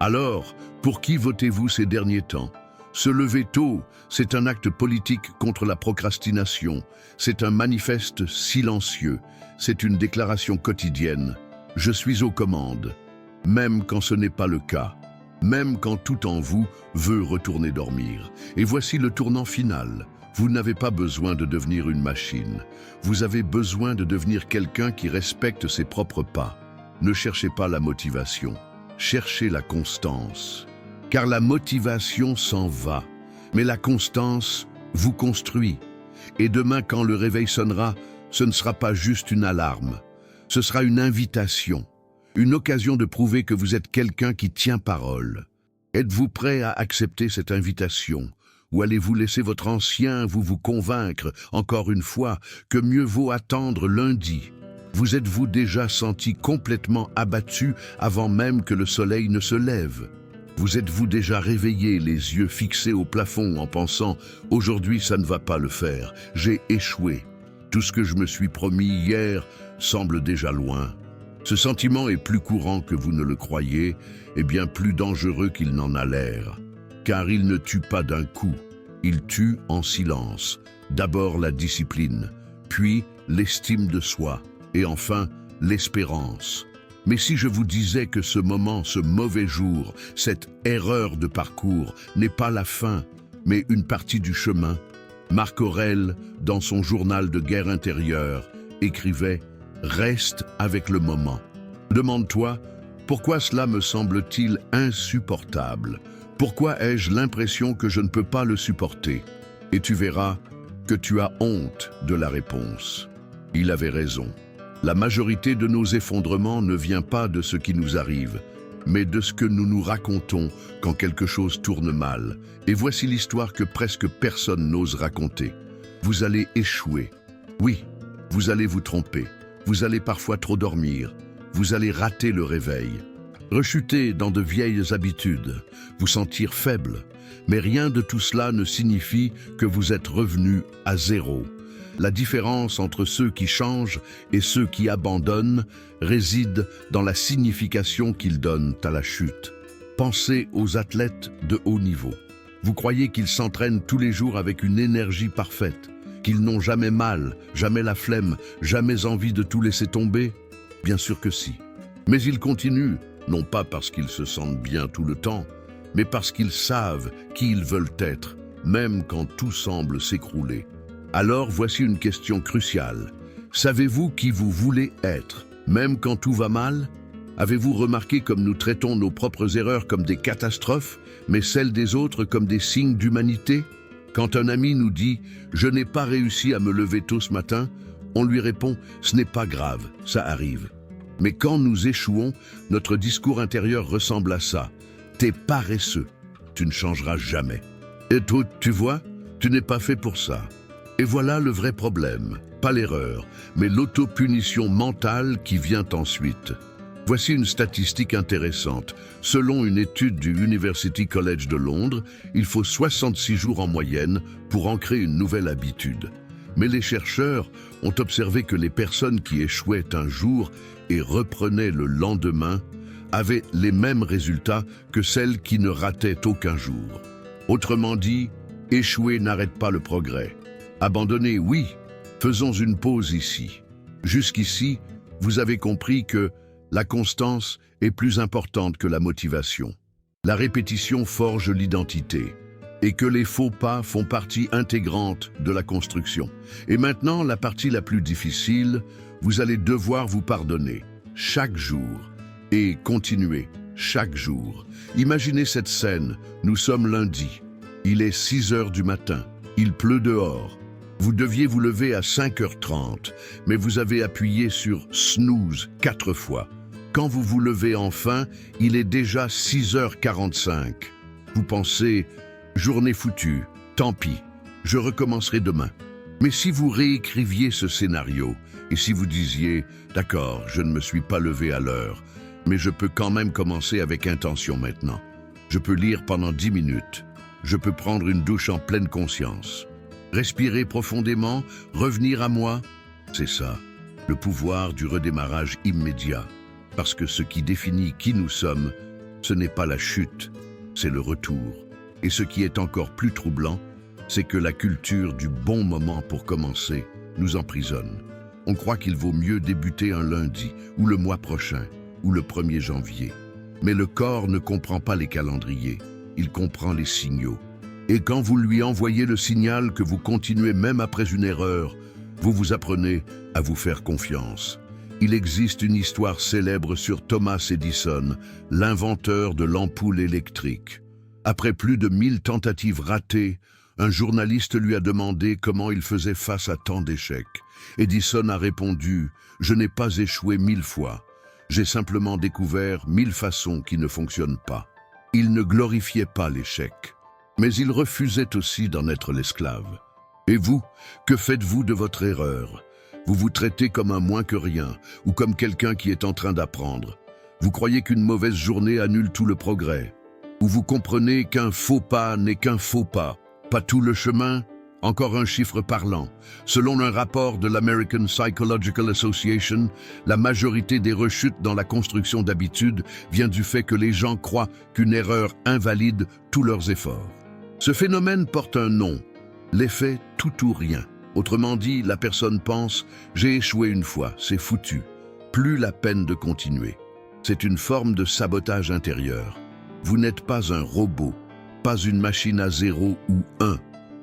Alors, pour qui votez-vous ces derniers temps? Se lever tôt, c'est un acte politique contre la procrastination. C'est un manifeste silencieux. C'est une déclaration quotidienne. Je suis aux commandes. Même quand ce n'est pas le cas. Même quand tout en vous veut retourner dormir. Et voici le tournant final. Vous n'avez pas besoin de devenir une machine. Vous avez besoin de devenir quelqu'un qui respecte ses propres pas. Ne cherchez pas la motivation. Cherchez la constance. Car la motivation s'en va, mais la constance vous construit. Et demain, quand le réveil sonnera, ce ne sera pas juste une alarme. Ce sera une invitation, une occasion de prouver que vous êtes quelqu'un qui tient parole. Êtes-vous prêt à accepter cette invitation? Ou allez-vous laisser votre ancien vous convaincre, encore une fois, que mieux vaut attendre lundi? Vous êtes-vous déjà senti complètement abattu avant même que le soleil ne se lève? Vous êtes-vous déjà réveillé, les yeux fixés au plafond en pensant « Aujourd'hui, ça ne va pas le faire, j'ai échoué. Tout ce que je me suis promis hier semble déjà loin. » Ce sentiment est plus courant que vous ne le croyez et bien plus dangereux qu'il n'en a l'air. Car il ne tue pas d'un coup, il tue en silence. D'abord la discipline, puis l'estime de soi et enfin l'espérance. Mais si je vous disais que ce moment, ce mauvais jour, cette erreur de parcours n'est pas la fin, mais une partie du chemin, Marc Aurèle, dans son journal de guerre intérieure, écrivait « Reste avec le moment ». Demande-toi, pourquoi cela me semble-t-il insupportable? Pourquoi ai-je l'impression que je ne peux pas le supporter? Et tu verras que tu as honte de la réponse. Il avait raison. La majorité de nos effondrements ne vient pas de ce qui nous arrive, mais de ce que nous nous racontons quand quelque chose tourne mal. Et voici l'histoire que presque personne n'ose raconter. Vous allez échouer. Oui, vous allez vous tromper, vous allez parfois trop dormir, vous allez rater le réveil, rechuter dans de vieilles habitudes, vous sentir faible, mais rien de tout cela ne signifie que vous êtes revenu à zéro. La différence entre ceux qui changent et ceux qui abandonnent réside dans la signification qu'ils donnent à la chute. Pensez aux athlètes de haut niveau. Vous croyez qu'ils s'entraînent tous les jours avec une énergie parfaite, qu'ils n'ont jamais mal, jamais la flemme, jamais envie de tout laisser tomber? Bien sûr que si. Mais ils continuent, non pas parce qu'ils se sentent bien tout le temps, mais parce qu'ils savent qui ils veulent être, même quand tout semble s'écrouler. Alors voici une question cruciale. Savez-vous qui vous voulez être, même quand tout va mal? Avez-vous remarqué comme nous traitons nos propres erreurs comme des catastrophes, mais celles des autres comme des signes d'humanité? Quand un ami nous dit « Je n'ai pas réussi à me lever tôt ce matin », on lui répond « Ce n'est pas grave, ça arrive ». Mais quand nous échouons, notre discours intérieur ressemble à ça. « T'es paresseux, tu ne changeras jamais. » Et toi, tu vois, tu n'es pas fait pour ça. Et voilà le vrai problème, pas l'erreur, mais l'autopunition mentale qui vient ensuite. Voici une statistique intéressante. Selon une étude du University College de Londres, il faut 66 jours en moyenne pour ancrer une nouvelle habitude. Mais les chercheurs ont observé que les personnes qui échouaient un jour et reprenaient le lendemain avaient les mêmes résultats que celles qui ne rataient aucun jour. Autrement dit, échouer n'arrête pas le progrès. Abandonner, oui, faisons une pause ici. Jusqu'ici, vous avez compris que la constance est plus importante que la motivation. La répétition forge l'identité et que les faux pas font partie intégrante de la construction. Et maintenant, la partie la plus difficile, vous allez devoir vous pardonner chaque jour et continuer chaque jour. Imaginez cette scène, nous sommes lundi, il est 6 heures du matin, il pleut dehors. Vous deviez vous lever à 5h30, mais vous avez appuyé sur snooze 4 fois. Quand vous vous levez enfin, il est déjà 6h45. Vous pensez, journée foutue, tant pis, je recommencerai demain. Mais si vous réécriviez ce scénario, et si vous disiez, d'accord, je ne me suis pas levé à l'heure, mais je peux quand même commencer avec intention maintenant. Je peux lire pendant 10 minutes. Je peux prendre une douche en pleine conscience. Respirer profondément, revenir à moi, c'est ça, le pouvoir du redémarrage immédiat. Parce que ce qui définit qui nous sommes, ce n'est pas la chute, c'est le retour. Et ce qui est encore plus troublant, c'est que la culture du bon moment pour commencer nous emprisonne. On croit qu'il vaut mieux débuter un lundi, ou le mois prochain, ou le 1er janvier. Mais le corps ne comprend pas les calendriers, il comprend les signaux. Et quand vous lui envoyez le signal que vous continuez même après une erreur, vous vous apprenez à vous faire confiance. Il existe une histoire célèbre sur Thomas Edison, l'inventeur de l'ampoule électrique. Après plus de 1000 tentatives ratées, un journaliste lui a demandé comment il faisait face à tant d'échecs. Edison a répondu « Je n'ai pas échoué 1000 fois. J'ai simplement découvert 1000 façons qui ne fonctionnent pas. » Il ne glorifiait pas l'échec. Mais il refusait aussi d'en être l'esclave. Et vous, que faites-vous de votre erreur? Vous vous traitez comme un moins que rien, ou comme quelqu'un qui est en train d'apprendre. Vous croyez qu'une mauvaise journée annule tout le progrès. Ou vous comprenez qu'un faux pas n'est qu'un faux pas tout le chemin? Encore un chiffre parlant. Selon un rapport de l'American Psychological Association, la majorité des rechutes dans la construction d'habitudes vient du fait que les gens croient qu'une erreur invalide tous leurs efforts. Ce phénomène porte un nom, l'effet tout ou rien. Autrement dit, la personne pense « j'ai échoué une fois, c'est foutu ». Plus la peine de continuer. C'est une forme de sabotage intérieur. Vous n'êtes pas un robot, pas une machine à 0 ou 1.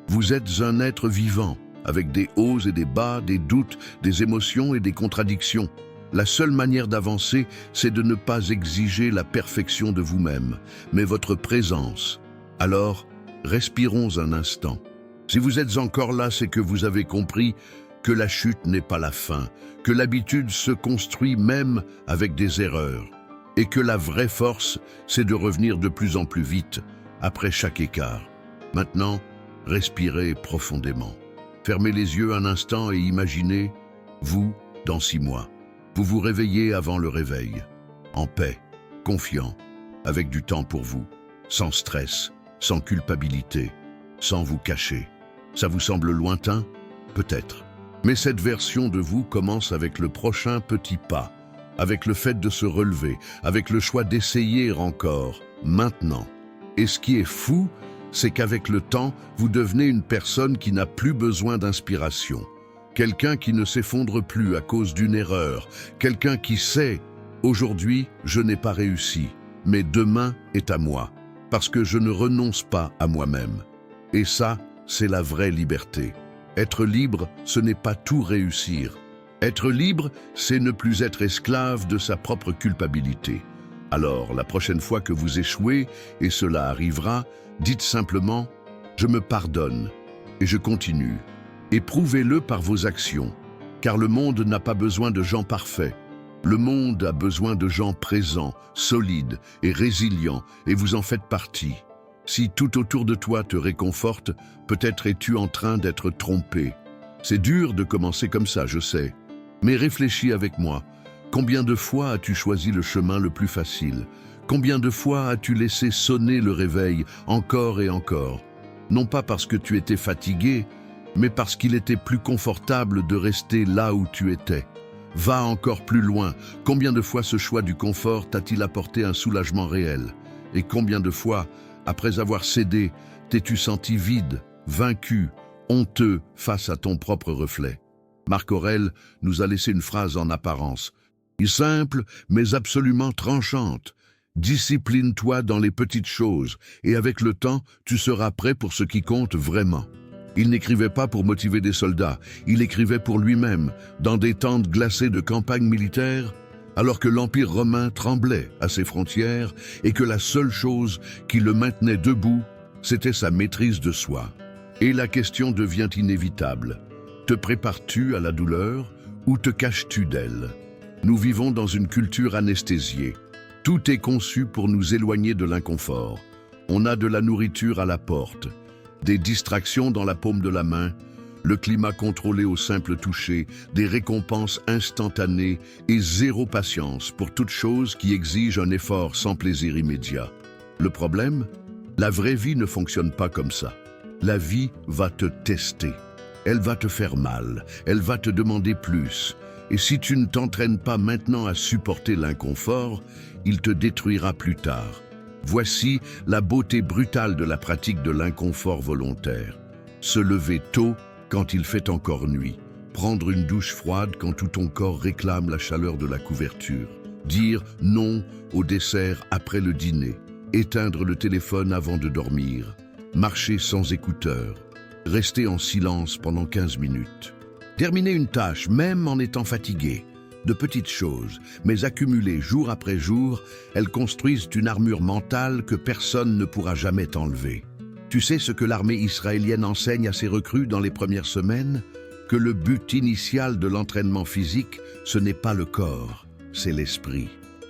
Vous êtes un être vivant, avec des hauts et des bas, des doutes, des émotions et des contradictions. La seule manière d'avancer, c'est de ne pas exiger la perfection de vous-même, mais votre présence. Alors, respirons un instant. Si vous êtes encore là, c'est que vous avez compris que la chute n'est pas la fin, que l'habitude se construit même avec des erreurs, et que la vraie force, c'est de revenir de plus en plus vite après chaque écart. Maintenant, respirez profondément. Fermez les yeux un instant et imaginez, vous, dans 6 mois. Vous vous réveillez avant le réveil, en paix, confiant, avec du temps pour vous, sans stress, sans culpabilité, sans vous cacher. Ça vous semble lointain? Peut-être. Mais cette version de vous commence avec le prochain petit pas, avec le fait de se relever, avec le choix d'essayer encore, maintenant. Et ce qui est fou, c'est qu'avec le temps, vous devenez une personne qui n'a plus besoin d'inspiration. Quelqu'un qui ne s'effondre plus à cause d'une erreur. Quelqu'un qui sait, aujourd'hui, je n'ai pas réussi, mais demain est à moi, parce que je ne renonce pas à moi-même. Et ça, c'est la vraie liberté. Être libre, ce n'est pas tout réussir. Être libre, c'est ne plus être esclave de sa propre culpabilité. Alors, la prochaine fois que vous échouez, et cela arrivera, dites simplement « Je me pardonne et je continue ». Et prouvez-le par vos actions, car le monde n'a pas besoin de gens parfaits. Le monde a besoin de gens présents, solides et résilients, et vous en faites partie. Si tout autour de toi te réconforte, peut-être es-tu en train d'être trompé. C'est dur de commencer comme ça, je sais. Mais réfléchis avec moi. Combien de fois as-tu choisi le chemin le plus facile? Combien de fois as-tu laissé sonner le réveil encore et encore? Non pas parce que tu étais fatigué, mais parce qu'il était plus confortable de rester là où tu étais. Va encore plus loin. Combien de fois ce choix du confort t'a-t-il apporté un soulagement réel? Et combien de fois, après avoir cédé, t'es-tu senti vide, vaincu, honteux face à ton propre reflet? Marc Aurèle nous a laissé une phrase en apparence, simple mais absolument tranchante. Discipline-toi dans les petites choses, et avec le temps, tu seras prêt pour ce qui compte vraiment. Il n'écrivait pas pour motiver des soldats, il écrivait pour lui-même, dans des tentes glacées de campagne militaire, alors que l'Empire romain tremblait à ses frontières et que la seule chose qui le maintenait debout, c'était sa maîtrise de soi. Et la question devient inévitable. Te prépares-tu à la douleur ou te caches-tu d'elle? Nous vivons dans une culture anesthésiée. Tout est conçu pour nous éloigner de l'inconfort. On a de la nourriture à la porte, des distractions dans la paume de la main, le climat contrôlé au simple toucher, des récompenses instantanées et zéro patience pour toute chose qui exige un effort sans plaisir immédiat. Le problème? La vraie vie ne fonctionne pas comme ça. La vie va te tester. Elle va te faire mal, elle va te demander plus. Et si tu ne t'entraînes pas maintenant à supporter l'inconfort, il te détruira plus tard. Voici la beauté brutale de la pratique de l'inconfort volontaire. Se lever tôt quand il fait encore nuit. Prendre une douche froide quand tout ton corps réclame la chaleur de la couverture. Dire non au dessert après le dîner. Éteindre le téléphone avant de dormir. Marcher sans écouteurs. Rester en silence pendant 15 minutes. Terminer une tâche même en étant fatigué. De petites choses, mais accumulées jour après jour, elles construisent une armure mentale que personne ne pourra jamais t'enlever. Tu sais ce que l'armée israélienne enseigne à ses recrues dans les premières semaines? Que le but initial de l'entraînement physique, ce n'est pas le corps, c'est l'esprit.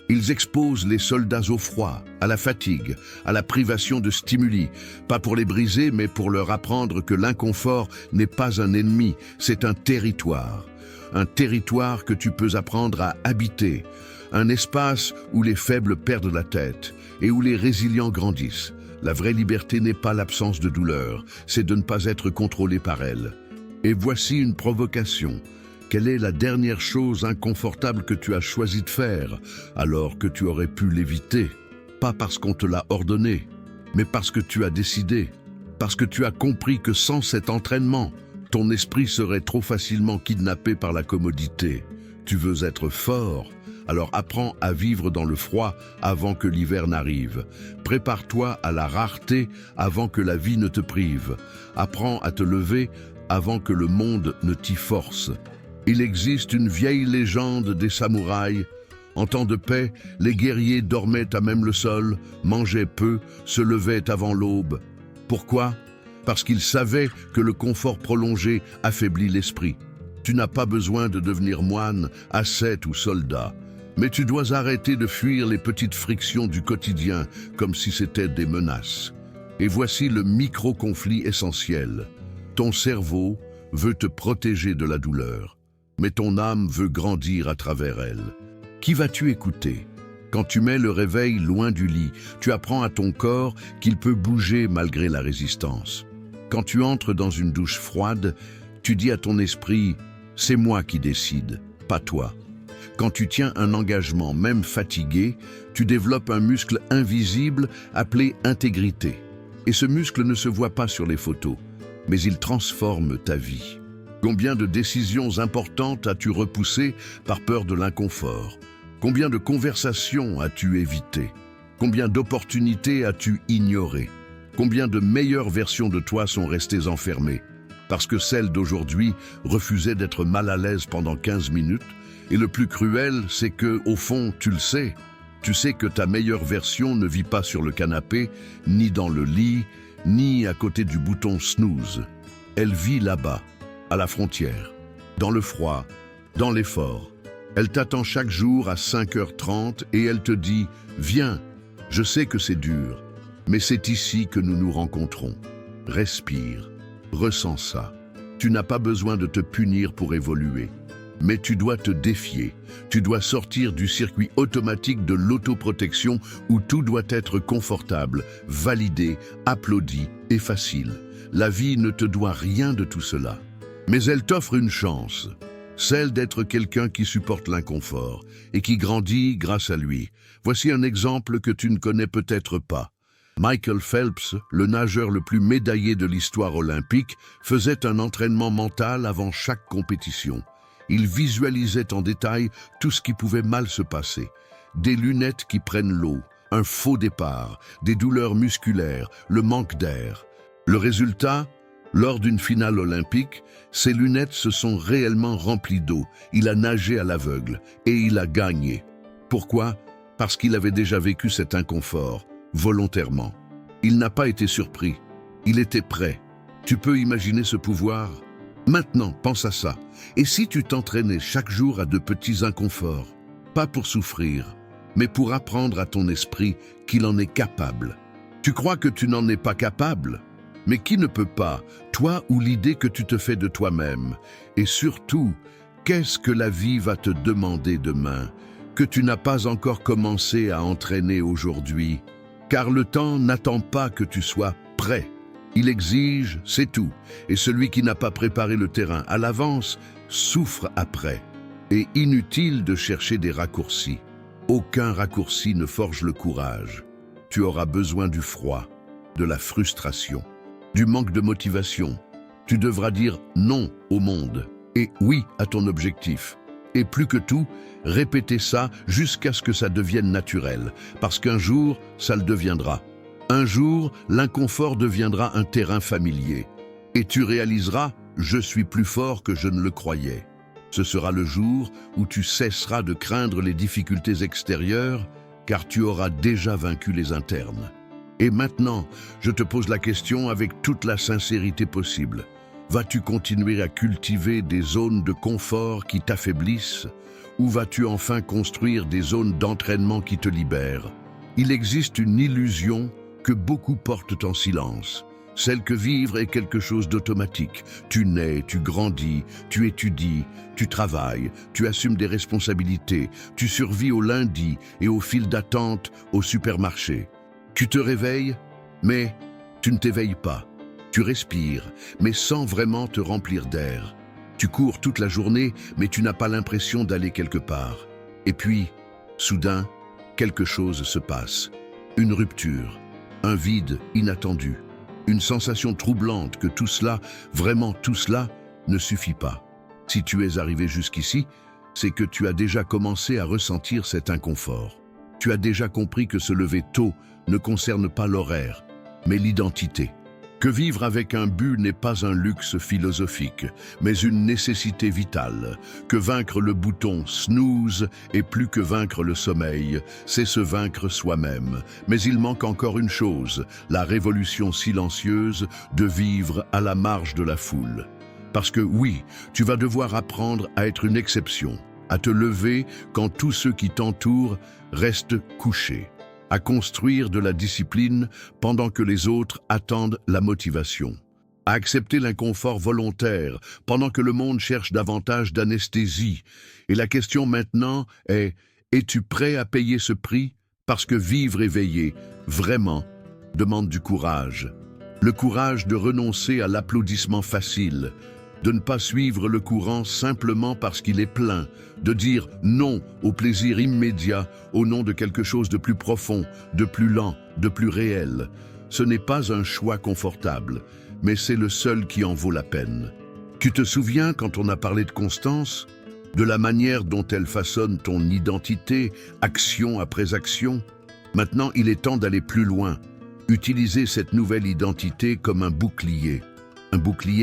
Ils exposent les soldats au froid, à la fatigue, à la privation de stimuli, pas pour les briser, mais pour leur apprendre que l'inconfort n'est pas un ennemi, c'est un territoire. Un territoire que tu peux apprendre à habiter, un espace où les faibles perdent la tête et où les résilients grandissent. La vraie liberté n'est pas l'absence de douleur, c'est de ne pas être contrôlé par elle. Et voici une provocation. Quelle est la dernière chose inconfortable que tu as choisi de faire, alors que tu aurais pu l'éviter? Pas parce qu'on te l'a ordonné, mais parce que tu as décidé, parce que tu as compris que sans cet entraînement, ton esprit serait trop facilement kidnappé par la commodité. Tu veux être fort, alors apprends à vivre dans le froid avant que l'hiver n'arrive. Prépare-toi à la rareté avant que la vie ne te prive. Apprends à te lever avant que le monde ne t'y force. Il existe une vieille légende des samouraïs. En temps de paix, les guerriers dormaient à même le sol, mangeaient peu, se levaient avant l'aube. Pourquoi? Parce qu'ils savaient que le confort prolongé affaiblit l'esprit. Tu n'as pas besoin de devenir moine, ascète ou soldat, mais tu dois arrêter de fuir les petites frictions du quotidien comme si c'était des menaces. Et voici le micro-conflit essentiel. Ton cerveau, veut te protéger de la douleur, mais ton âme veut grandir à travers elle. Qui vas-tu écouter? Quand tu mets le réveil loin du lit, tu apprends à ton corps qu'il peut bouger malgré la résistance. Quand tu entres dans une douche froide, tu dis à ton esprit « c'est moi qui décide, pas toi ». Quand tu tiens un engagement, même fatigué, tu développes un muscle invisible appelé intégrité. Et ce muscle ne se voit pas sur les photos, mais il transforme ta vie. Combien de décisions importantes as-tu repoussées par peur de l'inconfort? Combien de conversations as-tu évitées? Combien d'opportunités as-tu ignorées? Combien de meilleures versions de toi sont restées enfermées? Parce que celles d'aujourd'hui refusaient d'être mal à l'aise pendant 15 minutes. Et le plus cruel, c'est que, au fond, tu le sais. Tu sais que ta meilleure version ne vit pas sur le canapé, ni dans le lit, ni à côté du bouton snooze. Elle vit là-bas, à la frontière, dans le froid, dans l'effort. Elle t'attend chaque jour à 5h30 et elle te dit « Viens, je sais que c'est dur, mais c'est ici que nous nous rencontrons. Respire, ressens ça. Tu n'as pas besoin de te punir pour évoluer. Mais tu dois te défier. Tu dois sortir du circuit automatique de l'autoprotection où tout doit être confortable, validé, applaudi et facile. La vie ne te doit rien de tout cela. Mais elle t'offre une chance, celle d'être quelqu'un qui supporte l'inconfort et qui grandit grâce à lui. Voici un exemple que tu ne connais peut-être pas. Michael Phelps, le nageur le plus médaillé de l'histoire olympique, faisait un entraînement mental avant chaque compétition. Il visualisait en détail tout ce qui pouvait mal se passer. Des lunettes qui prennent l'eau, un faux départ, des douleurs musculaires, le manque d'air. Le résultat, lors d'une finale olympique, ses lunettes se sont réellement remplies d'eau. Il a nagé à l'aveugle et il a gagné. Pourquoi? Parce qu'il avait déjà vécu cet inconfort, volontairement. Il n'a pas été surpris. Il était prêt. Tu peux imaginer ce pouvoir? Maintenant, pense à ça. Et si tu t'entraînais chaque jour à de petits inconforts? Pas pour souffrir, mais pour apprendre à ton esprit qu'il en est capable. Tu crois que tu n'en es pas capable? Mais qui ne peut pas, toi ou l'idée que tu te fais de toi-même? Et surtout, qu'est-ce que la vie va te demander demain, que tu n'as pas encore commencé à entraîner aujourd'hui? Car le temps n'attend pas que tu sois prêt. Il exige, c'est tout. Et celui qui n'a pas préparé le terrain à l'avance souffre après. Et inutile de chercher des raccourcis. Aucun raccourci ne forge le courage. Tu auras besoin du froid, de la frustration, du manque de motivation. Tu devras dire non au monde et oui à ton objectif. Et plus que tout, répéter ça jusqu'à ce que ça devienne naturel, parce qu'un jour, ça le deviendra. Un jour, l'inconfort deviendra un terrain familier. Et tu réaliseras « je suis plus fort que je ne le croyais ». Ce sera le jour où tu cesseras de craindre les difficultés extérieures, car tu auras déjà vaincu les internes. Et maintenant, je te pose la question avec toute la sincérité possible. Vas-tu continuer à cultiver des zones de confort qui t'affaiblissent, ou vas-tu enfin construire des zones d'entraînement qui te libèrent? Il existe une illusion que beaucoup portent en silence, celle que vivre est quelque chose d'automatique. Tu nais, tu grandis, tu étudies, tu travailles, tu assumes des responsabilités, tu survis au lundi et au fil d'attente au supermarché. Tu te réveilles, mais tu ne t'éveilles pas. Tu respires, mais sans vraiment te remplir d'air. Tu cours toute la journée, mais tu n'as pas l'impression d'aller quelque part. Et puis, soudain, quelque chose se passe. Une rupture. Un vide inattendu, une sensation troublante que tout cela, vraiment tout cela, ne suffit pas. Si tu es arrivé jusqu'ici, c'est que tu as déjà commencé à ressentir cet inconfort. Tu as déjà compris que se lever tôt ne concerne pas l'horaire, mais l'identité. Que vivre avec un but n'est pas un luxe philosophique, mais une nécessité vitale. Que vaincre le bouton snooze est plus que vaincre le sommeil, c'est se vaincre soi-même. Mais il manque encore une chose, la révolution silencieuse de vivre à la marge de la foule. Parce que oui, tu vas devoir apprendre à être une exception, à te lever quand tous ceux qui t'entourent restent couchés, à construire de la discipline pendant que les autres attendent la motivation. à accepter l'inconfort volontaire pendant que le monde cherche davantage d'anesthésie. Et la question maintenant est, es-tu prêt à payer ce prix? Parce que vivre éveillé, vraiment, demande du courage. Le courage de renoncer à l'applaudissement facile, de ne pas suivre le courant simplement parce qu'il est plein, de dire non au plaisir immédiat au nom de quelque chose de plus profond, de plus lent, de plus réel. Ce n'est pas un choix confortable, mais c'est le seul qui en vaut la peine. Tu te souviens quand on a parlé de Constance, de la manière dont elle façonne ton identité, action après action? Maintenant, il est temps d'aller plus loin. Utiliser cette nouvelle identité comme un bouclier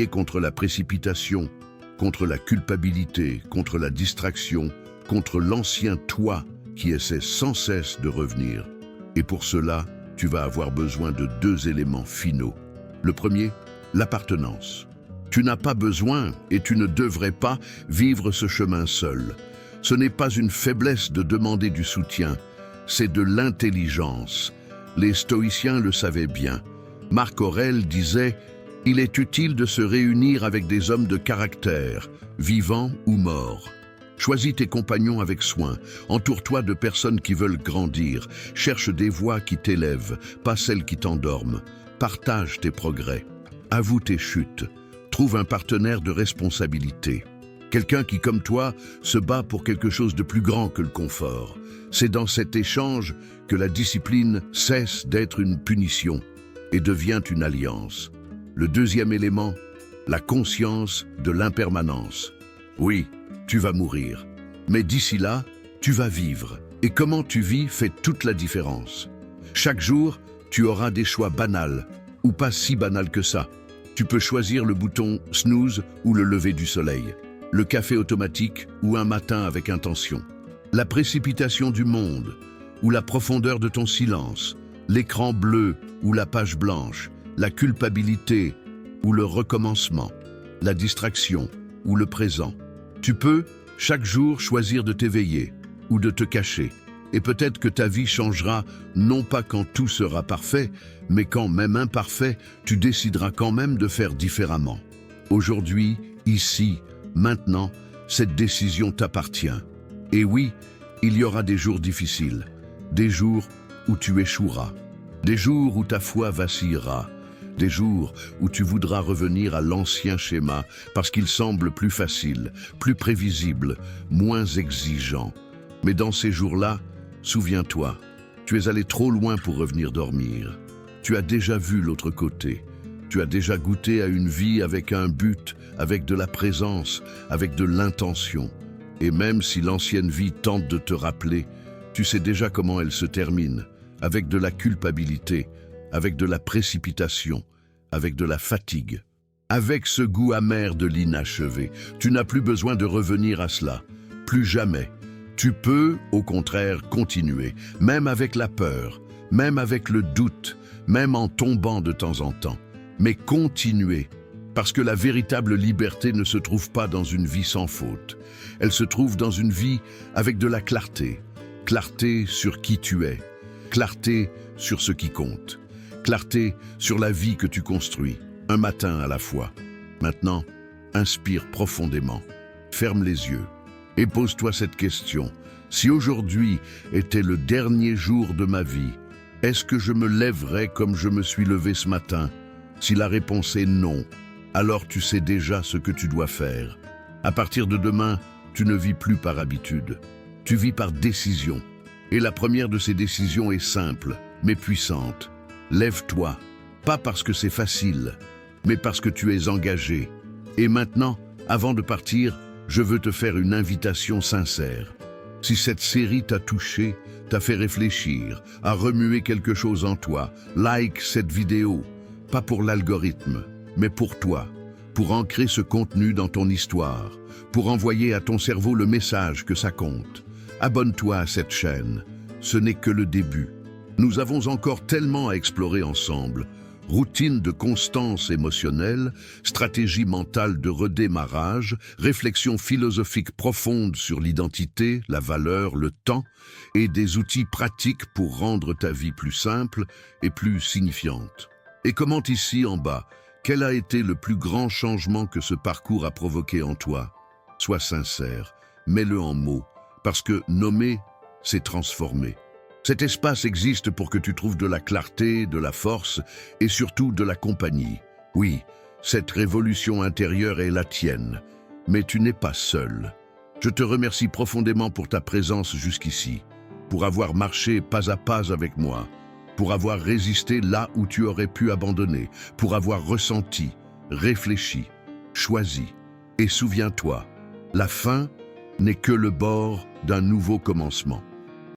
contre la précipitation, contre la culpabilité, contre la distraction, contre l'ancien toi qui essaie sans cesse de revenir. Et pour cela, tu vas avoir besoin de 2 éléments finaux. Le premier, l'appartenance. Tu n'as pas besoin, et tu ne devrais pas, vivre ce chemin seul. Ce n'est pas une faiblesse de demander du soutien, c'est de l'intelligence. Les stoïciens le savaient bien. Marc Aurèle disait « Il est utile de se réunir avec des hommes de caractère, vivants ou morts. » Choisis tes compagnons avec soin, entoure-toi de personnes qui veulent grandir, cherche des voix qui t'élèvent, pas celles qui t'endorment. Partage tes progrès, avoue tes chutes, trouve un partenaire de responsabilité. Quelqu'un qui, comme toi, se bat pour quelque chose de plus grand que le confort. C'est dans cet échange que la discipline cesse d'être une punition et devient une alliance. Le deuxième élément, la conscience de l'impermanence. Oui, tu vas mourir, mais d'ici là, tu vas vivre. Et comment tu vis fait toute la différence. Chaque jour, tu auras des choix banals, ou pas si banals que ça. Tu peux choisir le bouton snooze ou le lever du soleil, le café automatique ou un matin avec intention, la précipitation du monde ou la profondeur de ton silence, l'écran bleu ou la page blanche, la culpabilité ou le recommencement, la distraction ou le présent. Tu peux, chaque jour, choisir de t'éveiller ou de te cacher. Et peut-être que ta vie changera, non pas quand tout sera parfait, mais quand, même imparfait, tu décideras quand même de faire différemment. Aujourd'hui, ici, maintenant, cette décision t'appartient. Et oui, il y aura des jours difficiles, des jours où tu échoueras, des jours où ta foi vacillera, des jours où tu voudras revenir à l'ancien schéma parce qu'il semble plus facile, plus prévisible, moins exigeant. Mais dans ces jours-là, souviens-toi, tu es allé trop loin pour revenir dormir. Tu as déjà vu l'autre côté. Tu as déjà goûté à une vie avec un but, avec de la présence, avec de l'intention. Et même si l'ancienne vie tente de te rappeler, tu sais déjà comment elle se termine, avec de la culpabilité, avec de la précipitation, avec de la fatigue. Avec ce goût amer de l'inachevé, tu n'as plus besoin de revenir à cela. Plus jamais. Tu peux, au contraire, continuer, même avec la peur, même avec le doute, même en tombant de temps en temps. Mais continuer, parce que la véritable liberté ne se trouve pas dans une vie sans faute. Elle se trouve dans une vie avec de la clarté. Clarté sur qui tu es, clarté sur ce qui compte, clarté sur la vie que tu construis, un matin à la fois. Maintenant, inspire profondément, ferme les yeux. Et pose-toi cette question. Si aujourd'hui était le dernier jour de ma vie, est-ce que je me lèverais comme je me suis levé ce matin? Si la réponse est non, alors tu sais déjà ce que tu dois faire. À partir de demain, tu ne vis plus par habitude. Tu vis par décision. Et la première de ces décisions est simple, mais puissante. Lève-toi, pas parce que c'est facile, mais parce que tu es engagé. Et maintenant, avant de partir, je veux te faire une invitation sincère. Si cette série t'a touché, t'a fait réfléchir, a remué quelque chose en toi, like cette vidéo. Pas pour l'algorithme, mais pour toi. Pour ancrer ce contenu dans ton histoire. Pour envoyer à ton cerveau le message que ça compte. Abonne-toi à cette chaîne. Ce n'est que le début. Nous avons encore tellement à explorer ensemble. Routine de constance émotionnelle, stratégie mentale de redémarrage, réflexion philosophique profonde sur l'identité, la valeur, le temps, et des outils pratiques pour rendre ta vie plus simple et plus signifiante. Et commente ici en bas, Quel a été le plus grand changement que ce parcours a provoqué en toi? Sois sincère, mets-le en mots, parce que nommer, c'est transformer. Cet espace existe pour que tu trouves de la clarté, de la force et surtout de la compagnie. Oui, cette révolution intérieure est la tienne, mais tu n'es pas seul. Je te remercie profondément pour ta présence jusqu'ici, pour avoir marché pas à pas avec moi, pour avoir résisté là où tu aurais pu abandonner, pour avoir ressenti, réfléchi, choisi. Et souviens-toi, la fin n'est que le bord d'un nouveau commencement.